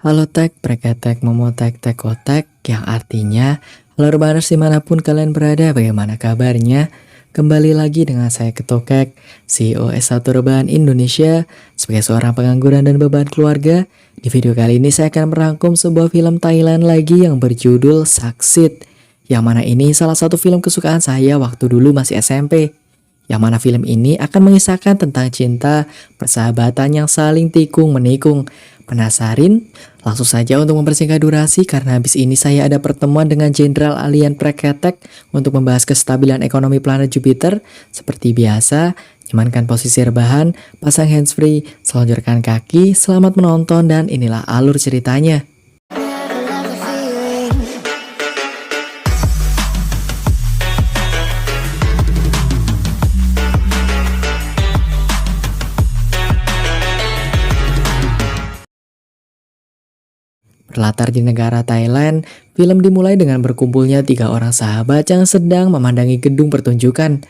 Halo tek, preketek, momotek, tekotek, yang artinya halo rebaners dimanapun kalian berada, bagaimana kabarnya? Kembali lagi dengan saya Ketokek, CEO S1 Rebahan Indonesia. Sebagai seorang pengangguran dan beban keluarga, di video kali ini saya akan merangkum sebuah film Thailand lagi yang berjudul Saksit. Yang mana ini salah satu film kesukaan saya waktu dulu masih SMP. Yang mana film ini akan mengisahkan tentang cinta, persahabatan yang saling tikung menikung. Penasarin? Langsung saja untuk mempersingkat durasi karena habis ini saya ada pertemuan dengan Jenderal Alien Preketek untuk membahas kestabilan ekonomi planet Jupiter. Seperti biasa, nyamankan posisi rebahan, pasang handsfree, selonjorkan kaki, selamat menonton dan inilah alur ceritanya. Berlatar di negara Thailand, film dimulai dengan berkumpulnya 3 orang sahabat yang sedang memandangi gedung pertunjukan.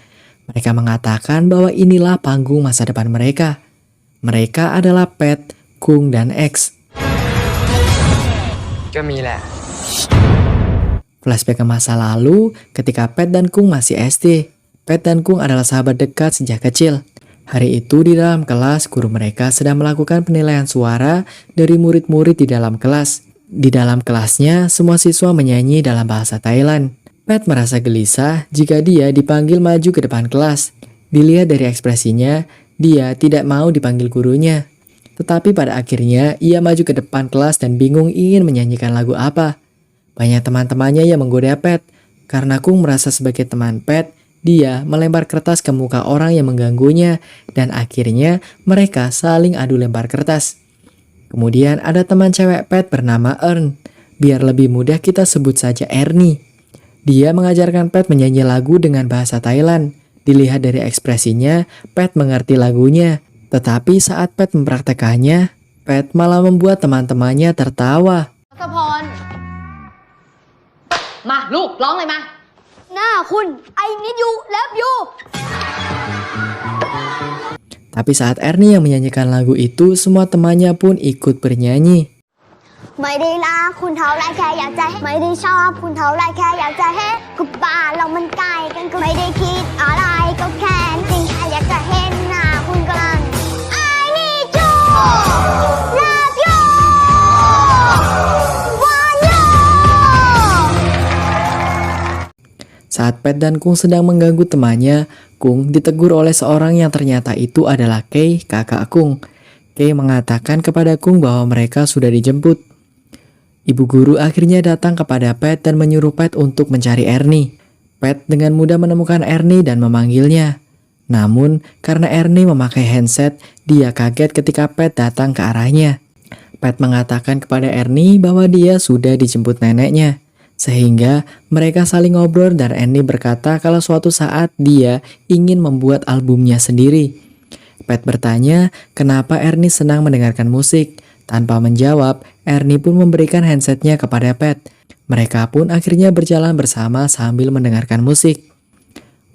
Mereka mengatakan bahwa inilah panggung masa depan mereka. Mereka adalah Pat, Kung, dan X. Flashback ke masa lalu ketika Pat dan Kung masih SD. Pat dan Kung adalah sahabat dekat sejak kecil. Hari itu di dalam kelas, guru mereka sedang melakukan penilaian suara dari murid-murid di dalam kelas. Di dalam kelasnya, semua siswa menyanyi dalam bahasa Thailand. Pat merasa gelisah jika dia dipanggil maju ke depan kelas. Dilihat dari ekspresinya, dia tidak mau dipanggil gurunya. Tetapi pada akhirnya, ia maju ke depan kelas dan bingung ingin menyanyikan lagu apa. Banyak teman-temannya yang menggoda Pat. Karena Kung merasa sebagai teman Pat, dia melempar kertas ke muka orang yang mengganggunya. Dan akhirnya, mereka saling adu lempar kertas. Kemudian ada teman cewek Pat bernama Ern. Biar lebih mudah kita sebut saja Ernie. Dia mengajarkan Pat menyanyi lagu dengan bahasa Thailand. Dilihat dari ekspresinya, Pat mengerti lagunya. Tetapi saat Pat mempraktekannya, Pat malah membuat teman-temannya tertawa. มาลูกร้องเลยมาหน้าคุณ I need you love you. Tapi saat Ernie yang menyanyikan lagu itu, semua temannya pun ikut bernyanyi. ไม่ได้รักคุณเท่าไรแค่อยากจะให้ไม่ได้ชอบคุณเท่าไรแค่อยากจะให้ก็บ้านเรามันใกล้กันก็ไม่ได้คิดอะไรก็แค่จริงแค่อยากจะเห็นหน้าคุณกำลัง I need you love you want you. Saat Pat dan Kung sedang mengganggu temannya, Kung ditegur oleh seorang yang ternyata itu adalah Kei, kakak Kung. Kei mengatakan kepada Kung bahwa mereka sudah dijemput. Ibu guru akhirnya datang kepada Pat dan menyuruh Pat untuk mencari Ernie. Pat dengan mudah menemukan Ernie dan memanggilnya. Namun, karena Ernie memakai handset, dia kaget ketika Pat datang ke arahnya. Pat mengatakan kepada Ernie bahwa dia sudah dijemput neneknya. Sehingga mereka saling ngobrol dan Ernie berkata kalau suatu saat dia ingin membuat albumnya sendiri. Pat bertanya kenapa Ernie senang mendengarkan musik. Tanpa menjawab, Ernie pun memberikan handsetnya kepada Pat. Mereka pun akhirnya berjalan bersama sambil mendengarkan musik.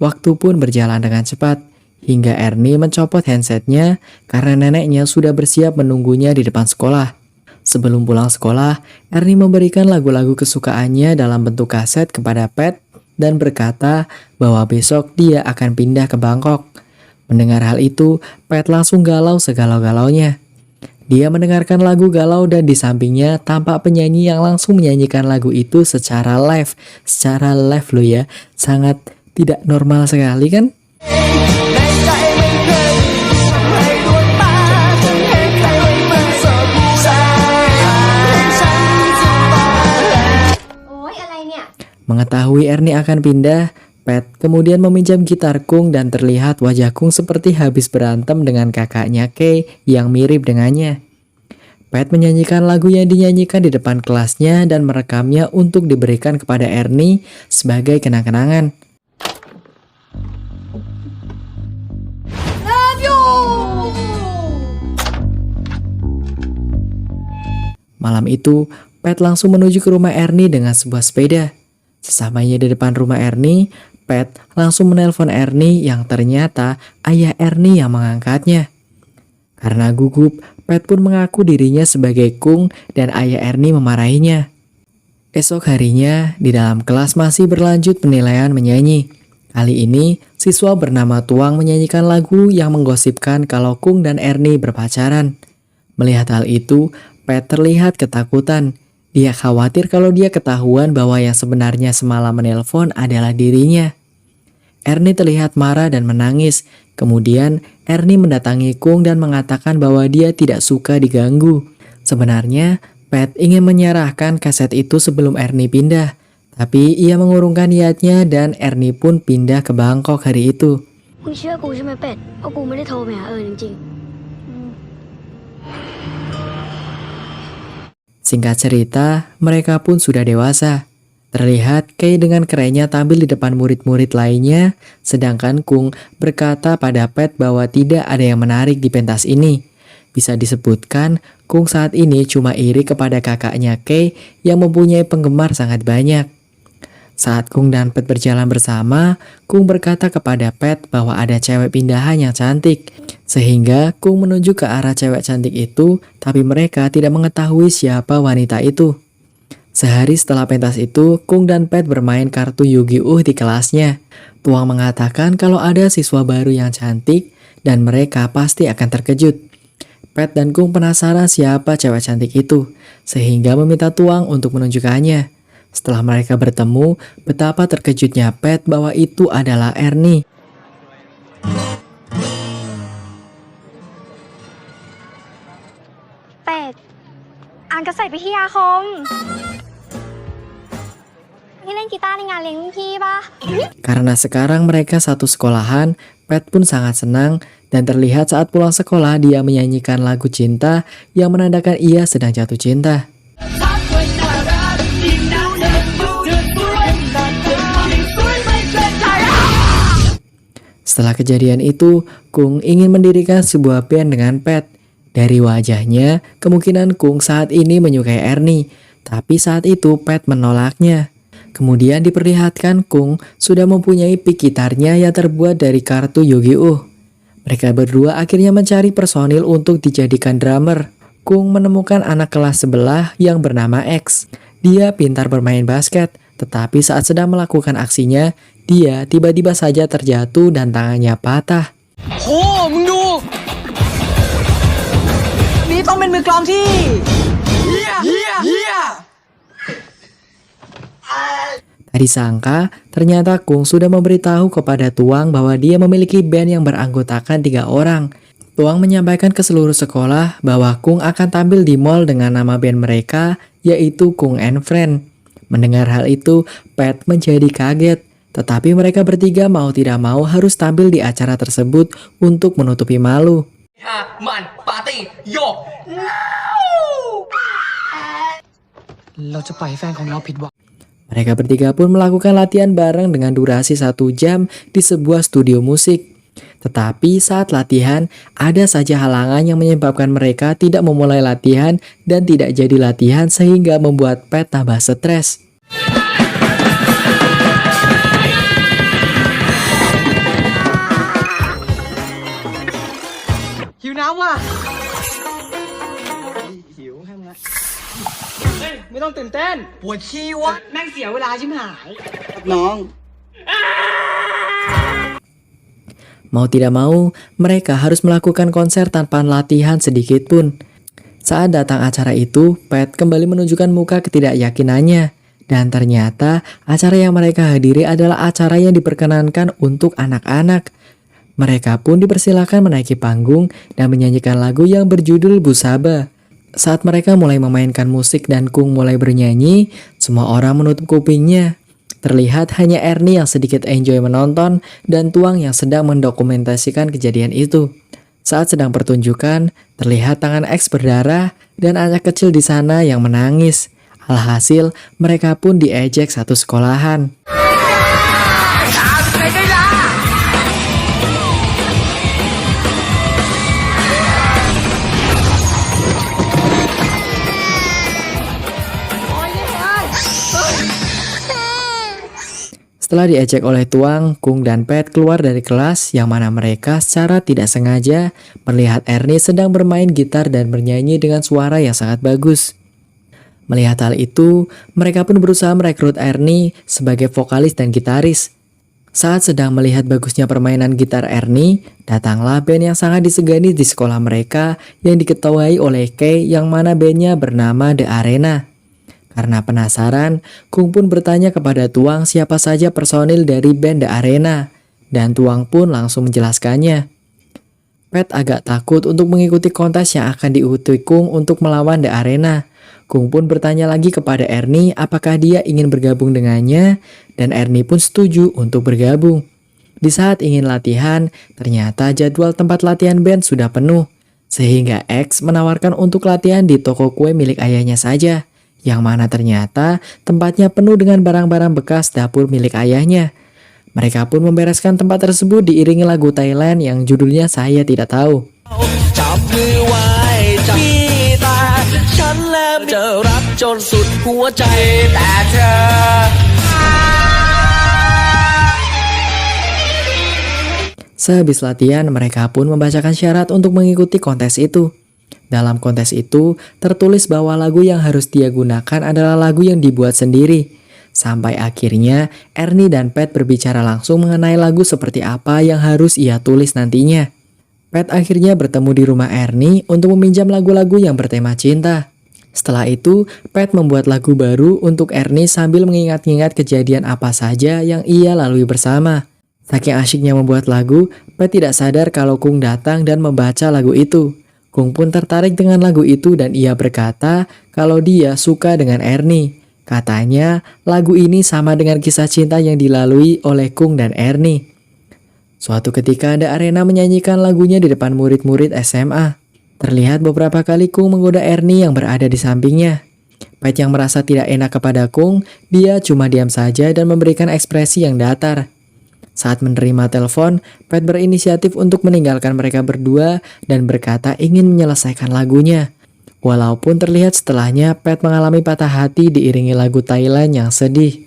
Waktu pun berjalan dengan cepat, hingga Ernie mencopot handsetnya karena neneknya sudah bersiap menunggunya di depan sekolah. Sebelum pulang sekolah, Ernie memberikan lagu-lagu kesukaannya dalam bentuk kaset kepada Pat dan berkata bahwa besok dia akan pindah ke Bangkok. Mendengar hal itu, Pat langsung galau segalau-galaunya. Dia mendengarkan lagu galau dan di sampingnya tampak penyanyi yang langsung menyanyikan lagu itu secara live. Secara live loh ya, sangat tidak normal sekali kan? Mengetahui Ernie akan pindah, Pat kemudian meminjam gitar Kung dan terlihat wajah Kung seperti habis berantem dengan kakaknya Kei yang mirip dengannya. Pat menyanyikan lagu yang dinyanyikan di depan kelasnya dan merekamnya untuk diberikan kepada Ernie sebagai kenang-kenangan. Love you. Malam itu, Pat langsung menuju ke rumah Ernie dengan sebuah sepeda. Sesamanya di depan rumah Ernie, Pat langsung menelpon Ernie yang ternyata ayah Ernie yang mengangkatnya. Karena gugup, Pat pun mengaku dirinya sebagai Kung dan ayah Ernie memarahinya. Esok harinya, di dalam kelas masih berlanjut penilaian menyanyi. Kali ini, siswa bernama Tuang menyanyikan lagu yang menggosipkan kalau Kung dan Ernie berpacaran. Melihat hal itu, Pat terlihat ketakutan. Dia khawatir kalau dia ketahuan bahwa yang sebenarnya semalam menelpon adalah dirinya. Ernie terlihat marah dan menangis. Kemudian, Ernie mendatangi Kung dan mengatakan bahwa dia tidak suka diganggu. Sebenarnya, Pat ingin menyerahkan kaset itu sebelum Ernie pindah. Tapi ia mengurungkan niatnya dan Ernie pun pindah ke Bangkok hari itu. มึงเชื่อกูใช่ไหมเป็ดว่ากูไม่ได้โทรไปหาจริง Singkat cerita, mereka pun sudah dewasa. Terlihat Kay dengan kerennya tampil di depan murid-murid lainnya, sedangkan Kung berkata pada Pat bahwa tidak ada yang menarik di pentas ini. Bisa disebutkan, Kung saat ini cuma iri kepada kakaknya Kay yang mempunyai penggemar sangat banyak. Saat Kung dan Pat berjalan bersama, Kung berkata kepada Pat bahwa ada cewek pindahan yang cantik. Sehingga Kung menunjuk ke arah cewek cantik itu, tapi mereka tidak mengetahui siapa wanita itu. Sehari setelah pentas itu, Kung dan Pat bermain kartu Yu-Gi-Oh di kelasnya. Tuang mengatakan kalau ada siswa baru yang cantik dan mereka pasti akan terkejut. Pat dan Kung penasaran siapa cewek cantik itu, sehingga meminta Tuang untuk menunjukkannya. Setelah mereka bertemu, betapa terkejutnya Pat bahwa itu adalah Ernie. ๆเป็ดอ่านกระใส่ไปที่อาคมนี่เล่นกีตาร์ในงานเลี้ยงรุ่นพี่ปะ Karena sekarang mereka satu sekolahan, Pat pun sangat senang dan terlihat saat pulang sekolah dia menyanyikan lagu cinta yang menandakan ia sedang jatuh cinta. Setelah kejadian itu, Kung ingin mendirikan sebuah band dengan Pat. Dari wajahnya, kemungkinan Kung saat ini menyukai Ernie, tapi saat itu Pat menolaknya. Kemudian diperlihatkan Kung sudah mempunyai pick gitarnya yang terbuat dari kartu Yu-Gi-Oh. Mereka berdua akhirnya mencari personil untuk dijadikan drummer. Kung menemukan anak kelas sebelah yang bernama X. Dia pintar bermain basket, tetapi saat sedang melakukan aksinya, dia tiba-tiba saja terjatuh dan tangannya patah. โอ้มึงดู นี่ต้องเป็นมือกลองที่เฮีย Tak disangka, ternyata Kung sudah memberitahu kepada Tuang bahwa dia memiliki band yang beranggotakan 3 orang. Tuang menyampaikan ke seluruh sekolah bahwa Kung akan tampil di mall dengan nama band mereka, yaitu Kung and Friend. Mendengar hal itu, Pat menjadi kaget. Tetapi mereka bertiga mau tidak mau harus tampil di acara tersebut untuk menutupi malu. มันปาร์ตี้โยก เราจะปล่อยให้แฟนของเราผิดหวัง Mereka bertiga pun melakukan latihan bareng dengan durasi 1 jam di sebuah studio musik. Tetapi saat latihan, ada saja halangan yang menyebabkan mereka tidak memulai latihan dan tidak jadi latihan sehingga membuat Pat tambah stres.หิวน้ำว่ะหิวให้มึงละเฮ้ยไม่ต้องตื่นเต้นปวดขี้วะแม่งเสียเวลาชิบหายน้อง Mau tidak mau, mereka harus melakukan konser tanpa latihan sedikit pun. Saat datang acara itu, Pat kembali menunjukkan muka ketidakyakinannya. Dan ternyata, acara yang mereka hadiri adalah acara yang diperkenankan untuk anak-anak. Mereka pun dipersilakan menaiki panggung dan menyanyikan lagu yang berjudul Busaba. Saat mereka mulai memainkan musik dan Kung mulai bernyanyi, semua orang menutup kupingnya. Terlihat hanya Ernie yang sedikit enjoy menonton dan Tuang yang sedang mendokumentasikan kejadian itu. Saat sedang pertunjukan, terlihat tangan X berdarah dan anak kecil di sana yang menangis. Alhasil, mereka pun diejek satu sekolahan. Setelah diejek oleh Tuang, Kung dan Pat keluar dari kelas yang mana mereka secara tidak sengaja melihat Ernie sedang bermain gitar dan bernyanyi dengan suara yang sangat bagus. Melihat hal itu, mereka pun berusaha merekrut Ernie sebagai vokalis dan gitaris. Saat sedang melihat bagusnya permainan gitar Ernie, datanglah band yang sangat disegani di sekolah mereka yang diketuai oleh Kay yang mana bandnya bernama The Arena. Karena penasaran, Kung pun bertanya kepada Tuang siapa saja personil dari band The Arena, dan Tuang pun langsung menjelaskannya. Pat agak takut untuk mengikuti kontes yang akan diikuti Kung untuk melawan The Arena. Kung pun bertanya lagi kepada Ernie apakah dia ingin bergabung dengannya, dan Ernie pun setuju untuk bergabung. Di saat ingin latihan, ternyata jadwal tempat latihan band sudah penuh, sehingga X menawarkan untuk latihan di toko kue milik ayahnya saja, yang mana ternyata tempatnya penuh dengan barang-barang bekas dapur milik ayahnya. Mereka pun membereskan tempat tersebut diiringi lagu Thailand yang judulnya saya tidak tahu. Sehabis latihan, mereka pun membacakan syarat untuk mengikuti kontes itu. Dalam kontes itu, tertulis bahwa lagu yang harus dia gunakan adalah lagu yang dibuat sendiri. Sampai akhirnya, Ernie dan Pat berbicara langsung mengenai lagu seperti apa yang harus ia tulis nantinya. Pat akhirnya bertemu di rumah Ernie untuk meminjam lagu-lagu yang bertema cinta. Setelah itu, Pat membuat lagu baru untuk Ernie sambil mengingat-ingat kejadian apa saja yang ia lalui bersama. Saking asyiknya membuat lagu, Pat tidak sadar kalau Kung datang dan membaca lagu itu. Kung pun tertarik dengan lagu itu dan ia berkata kalau dia suka dengan Ernie. Katanya lagu ini sama dengan kisah cinta yang dilalui oleh Kung dan Ernie. Suatu ketika The Arena menyanyikan lagunya di depan murid-murid SMA. Terlihat beberapa kali Kung menggoda Ernie yang berada di sampingnya. Pat yang merasa tidak enak kepada Kung, dia cuma diam saja dan memberikan ekspresi yang datar. Saat menerima telepon, Pat berinisiatif untuk meninggalkan mereka berdua dan berkata ingin menyelesaikan lagunya. Walaupun terlihat setelahnya Pat mengalami patah hati diiringi lagu Thailand yang sedih.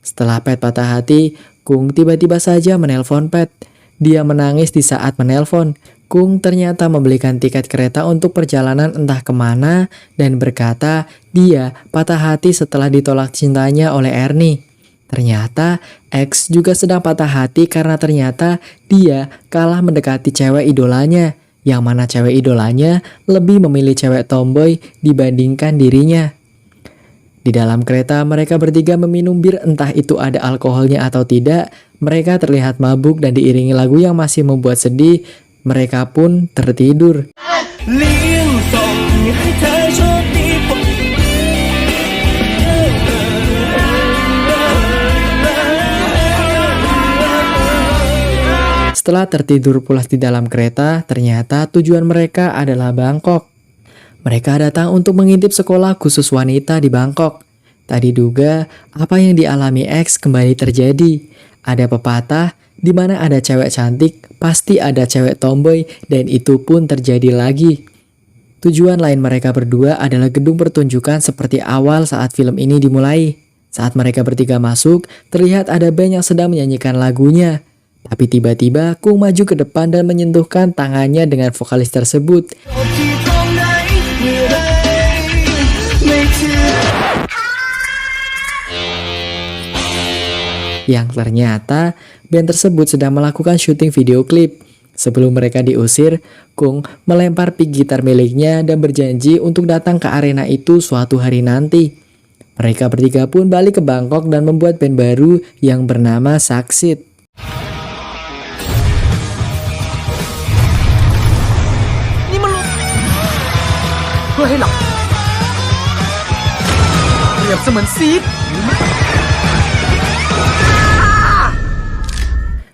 Setelah Pat patah hati, Kung tiba-tiba saja menelpon Pat. Dia menangis di saat menelpon. Kung ternyata membelikan tiket kereta untuk perjalanan entah kemana dan berkata dia patah hati setelah ditolak cintanya oleh Ernie. Ternyata X juga sedang patah hati karena ternyata dia kalah mendekati cewek idolanya, yang mana cewek idolanya lebih memilih cewek tomboy dibandingkan dirinya. Di dalam kereta mereka bertiga meminum bir entah itu ada alkoholnya atau tidak. Mereka terlihat mabuk dan diiringi lagu yang masih membuat sedih. Mereka pun tertidur. Setelah tertidur pulas di dalam kereta, ternyata tujuan mereka adalah Bangkok. Mereka datang untuk mengintip sekolah khusus wanita di Bangkok. Tak diduga, apa yang dialami X kembali terjadi. Ada pepatah, di mana ada cewek cantik, pasti ada cewek tomboy, dan itu pun terjadi lagi. Tujuan lain mereka berdua adalah gedung pertunjukan seperti awal saat film ini dimulai. Saat mereka bertiga masuk, terlihat ada band yang sedang menyanyikan lagunya. Tapi tiba-tiba Kung maju ke depan dan menyentuhkan tangannya dengan vokalis tersebut. Yang ternyata band tersebut sedang melakukan syuting video klip. Sebelum mereka diusir, Kung melempar pick gitar miliknya dan berjanji untuk datang ke arena itu suatu hari nanti. Mereka bertiga pun balik ke Bangkok dan membuat band baru yang bernama Succeed.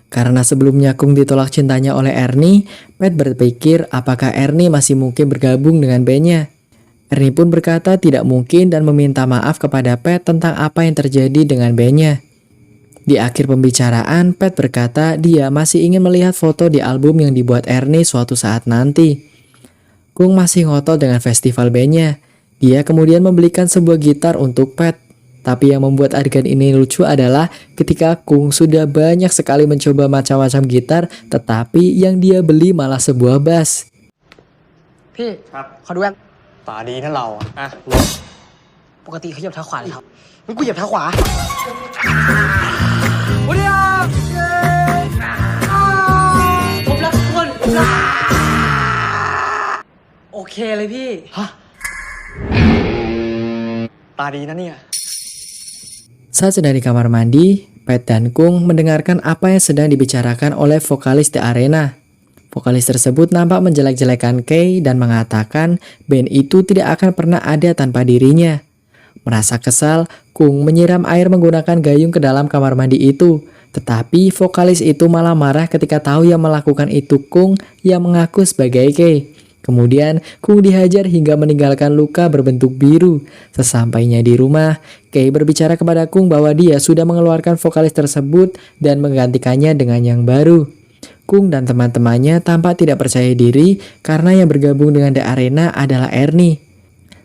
Karena sebelumnya Kung ditolak cintanya oleh Ernie, Pat berpikir apakah Ernie masih mungkin bergabung dengan bandnya. Ernie pun berkata tidak mungkin dan meminta maaf kepada Pat tentang apa yang terjadi dengan bandnya. Di akhir pembicaraan, Pat berkata dia masih ingin melihat foto di album yang dibuat Ernie suatu saat nanti. Kung masih ngotot dengan festival bandnya. Dia kemudian membelikan sebuah gitar untuk Pat. Tapi yang membuat adegan ini lucu adalah ketika Kung sudah banyak sekali mencoba macam-macam gitar, tetapi yang dia beli malah sebuah bass. พี่ครับขอดูแว่นตาดีนะเราอ่ะปกติเขาเหยียบเท้าขวาเลยครับงั้นกูเหยียบเท้าขวาโอ้ยผมรักทุกคนผมรักโอเคเลยพี่ฮะตาดีนะเนี่ย Saat sedang di kamar mandi, Pat dan Kung mendengarkan apa yang sedang dibicarakan oleh vokalis The Arena. Vokalis tersebut nampak menjelek-jelekan Kay dan mengatakan band itu tidak akan pernah ada tanpa dirinya. Merasa kesal, Kung menyiram air menggunakan gayung ke dalam kamar mandi itu. Tetapi vokalis itu malah marah ketika tahu yang melakukan itu Kung yang mengaku sebagai Kay. Kemudian, Kung dihajar hingga meninggalkan luka berbentuk biru. Sesampainya di rumah, Kay berbicara kepada Kung bahwa dia sudah mengeluarkan vokalis tersebut dan menggantikannya dengan yang baru. Kung dan teman-temannya tampak tidak percaya diri karena yang bergabung dengan The Arena adalah Ernie.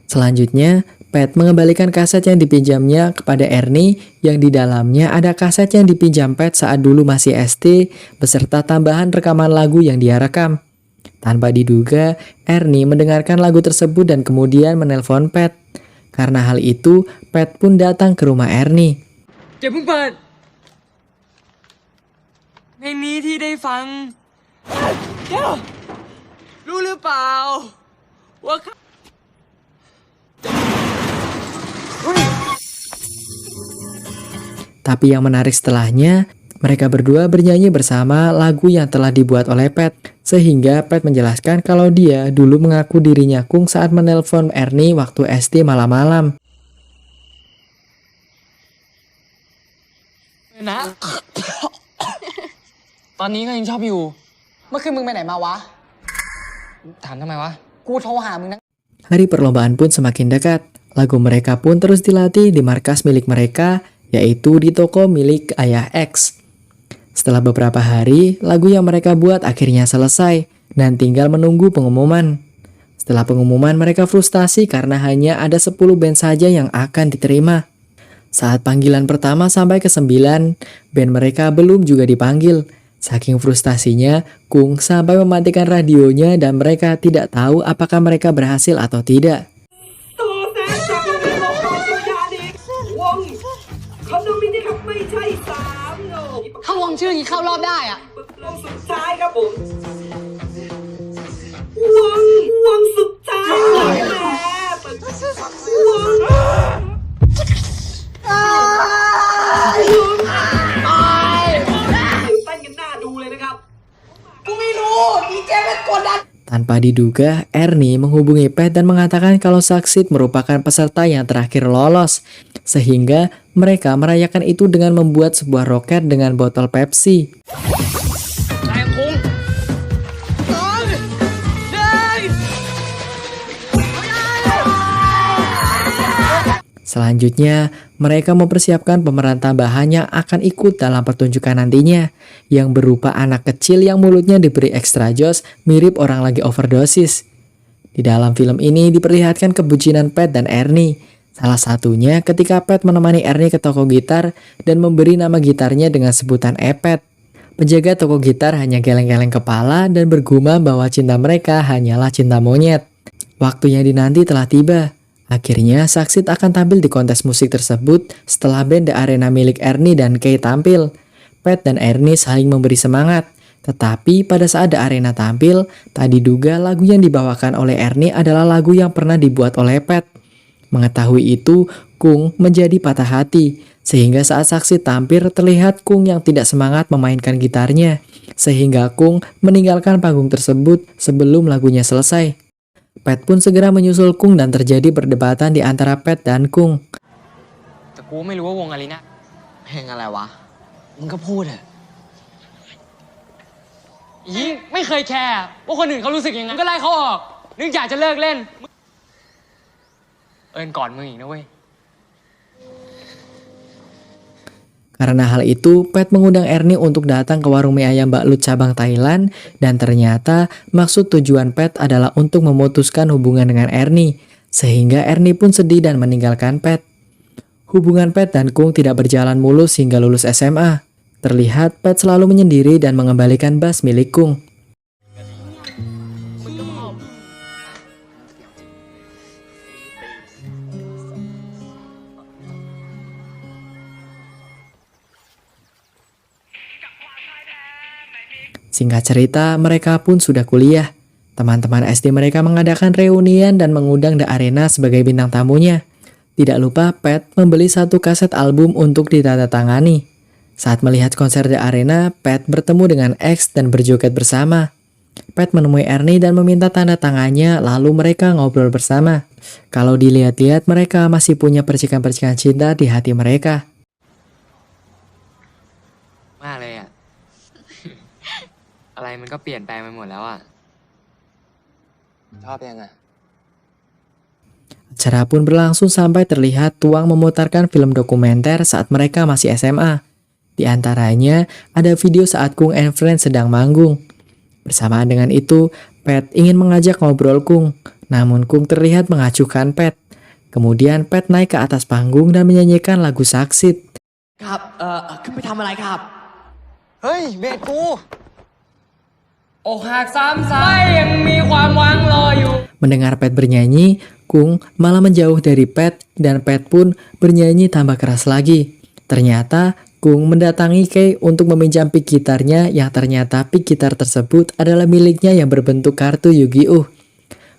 Selanjutnya, Pat mengembalikan kaset yang dipinjamnya kepada Ernie yang di dalamnya ada kaset yang dipinjam Pat saat dulu masih SD beserta tambahan rekaman lagu yang dia rekam. Tanpa diduga, Ernie mendengarkan lagu tersebut dan kemudian menelpon Pat. Karena hal itu, Pat pun datang ke rumah Ernie. อย่าเพิ่งเปิดเพลงนี้ที่ได้ฟังเดี๋ยวรู้หรือเปล่าว่า Tapi yang menarik setelahnya, mereka berdua bernyanyi bersama lagu yang telah dibuat oleh Pat. Sehingga Pat menjelaskan kalau dia dulu mengaku dirinya Kung saat menelpon Ernie waktu SD malam-malam. นะ ตอนนี้ก็ยังชอบอยู่เมื่อคืนมึงไปไหนมาวะถามทำไมวะกูโทรหามึงนะ Hari perlombaan pun semakin dekat. Lagu mereka pun terus dilatih di markas milik mereka, yaitu di toko milik Ayah X. Setelah beberapa hari, lagu yang mereka buat akhirnya selesai dan tinggal menunggu pengumuman. Setelah pengumuman, mereka frustasi karena hanya ada 10 band saja yang akan diterima. Saat panggilan pertama sampai ke 9, band mereka belum juga dipanggil. Saking frustasinya, Kung sampai mematikan radionya dan mereka tidak tahu apakah mereka berhasil atau tidak. ถ้าวงชื่อนี้เข้ารอบได้อะ สุดท้ายครับผมวงสุดท้ายแหมวงตื่นเต้นกันหน้าดูเลยนะครับกูไม่รู้ดีเจเป็นกดดัน Tanpa diduga, Ernie menghubungi Pat dan mengatakan kalau Saksit merupakan peserta yang terakhir lolos. Sehingga mereka merayakan itu dengan membuat sebuah roket dengan botol Pepsi. Selanjutnya, mereka mempersiapkan pemeran tambahan yang akan ikut dalam pertunjukan nantinya, yang berupa anak kecil yang mulutnya diberi extra joss mirip orang lagi overdosis. Di dalam film ini diperlihatkan kebucinan Pat dan Ernie. Salah satunya ketika Pat menemani Ernie ke toko gitar dan memberi nama gitarnya dengan sebutan Epet. Penjaga toko gitar hanya geleng-geleng kepala dan bergumam bahwa cinta mereka hanyalah cinta monyet. Waktu yang dinanti telah tiba. Akhirnya, Saksit akan tampil di kontes musik tersebut setelah band The Arena milik Ernie dan Kay tampil. Pat dan Ernie saling memberi semangat. Tetapi pada saat The Arena tampil, tak diduga lagu yang dibawakan oleh Ernie adalah lagu yang pernah dibuat oleh Pat. Mengetahui itu, Kung menjadi patah hati. Sehingga saat Saksit tampil, terlihat Kung yang tidak semangat memainkan gitarnya. Sehingga Kung meninggalkan panggung tersebut sebelum lagunya selesai. Pat pun segera menyusul Kung dan terjadi perdebatan di antara Pat dan Kung. แต่กูไม่รู้ว่าวงอะไรนะเพลงอะไรวะมึงก็พูดเถอะยิ่งไม่เคยแคร์ว่าคนอื่นเขารู้สึกยังไงก็ไล่เขาออกนึกอยากจะเลิกเล่นเอิญก่อนมึงอีกนะเว้ย Karena hal itu, Pat mengundang Ernie untuk datang ke warung mie ayam Mbak Lut cabang Thailand dan ternyata maksud tujuan Pat adalah untuk memutuskan hubungan dengan Ernie. Sehingga Ernie pun sedih dan meninggalkan Pat. Hubungan Pet dan Kung tidak berjalan mulus hingga lulus SMA. Terlihat Pet selalu menyendiri dan mengembalikan bass milik Kung. Singkat cerita, mereka pun sudah kuliah. Teman-teman SD mereka mengadakan reunian dan mengundang The Arena sebagai bintang tamunya. Tidak lupa Pet membeli 1 kaset album untuk ditandatangani. Saat melihat konser The Arena, Pet bertemu dengan X dan berjoget bersama. Pet menemui Ernie dan meminta tanda tangannya, lalu mereka ngobrol bersama. Kalau dilihat-lihat, mereka masih punya percikan-percikan cinta di hati mereka. มากเลยอะ อะไรมันก็เปลี่ยนแปลงไปหมดแล้วอะชอบยังอะ Acara pun berlangsung sampai terlihat Tuang memutarkan film dokumenter saat mereka masih SMA. Di antaranya, ada video saat Kung and Friends sedang manggung. Bersamaan dengan itu, Pet ingin mengajak ngobrol Kung, namun Kung terlihat mengacuhkan Pet. Kemudian Pet naik ke atas panggung dan menyanyikan lagu Saksit. ครับขึ้นไปทำอะไรครับ เฮ้ยเบสกูอกหักซ้ำยังมีความหวังรออยู่ Mendengar Pet bernyanyi, Kung malah menjauh dari Pet dan Pet pun bernyanyi tambah keras lagi. Ternyata Kung mendatangi Kei untuk meminjam pick gitarnya yang ternyata pick gitar tersebut adalah miliknya yang berbentuk kartu Yu-Gi-Oh!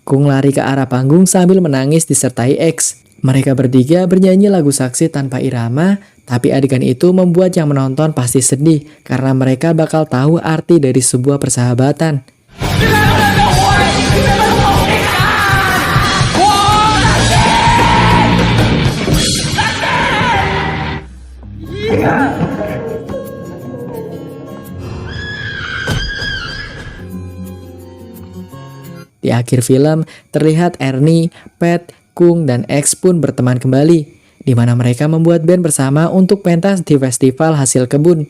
Kung lari ke arah panggung sambil menangis disertai X. Mereka bertiga bernyanyi lagu Saksi tanpa irama, tapi adegan itu membuat yang menonton pasti sedih karena mereka bakal tahu arti dari sebuah persahabatan. Di akhir film, terlihat Ernie, Pet, Kung, dan X pun berteman kembali, di mana mereka membuat band bersama untuk pentas di festival hasil kebun.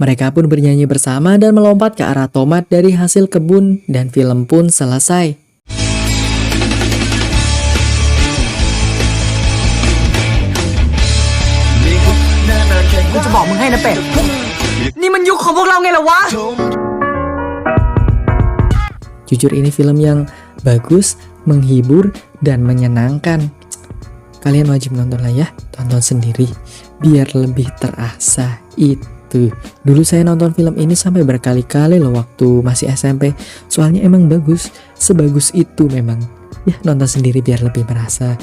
Mereka pun bernyanyi bersama dan melompat ke arah tomat dari hasil kebun, dan film pun selesai. Gueจะบอกมึงให้นะเป็ด นี่มันยุคของพวกเราไงล่ะวะ Jujur ini film yang bagus, menghibur, dan menyenangkan. Kalian wajib nonton lah ya, tonton sendiri, biar lebih terasa itu. Dulu saya nonton film ini sampai berkali-kali loh waktu masih SMP, soalnya emang bagus, sebagus itu memang. Ya nonton sendiri biar lebih merasa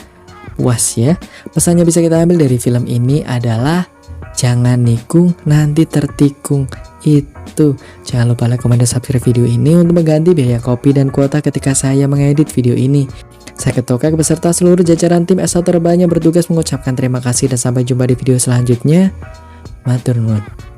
puas ya. Pesannya bisa kita ambil dari film ini adalah jangan nikung, nanti tertikung. Itu. Jangan lupa like, komen, dan subscribe video ini untuk mengganti biaya kopi dan kuota ketika saya mengedit video ini. Saya Ketokak beserta seluruh jajaran tim S1 Rebanya bertugas mengucapkan terima kasih dan sampai jumpa di video selanjutnya. Matur nuwun.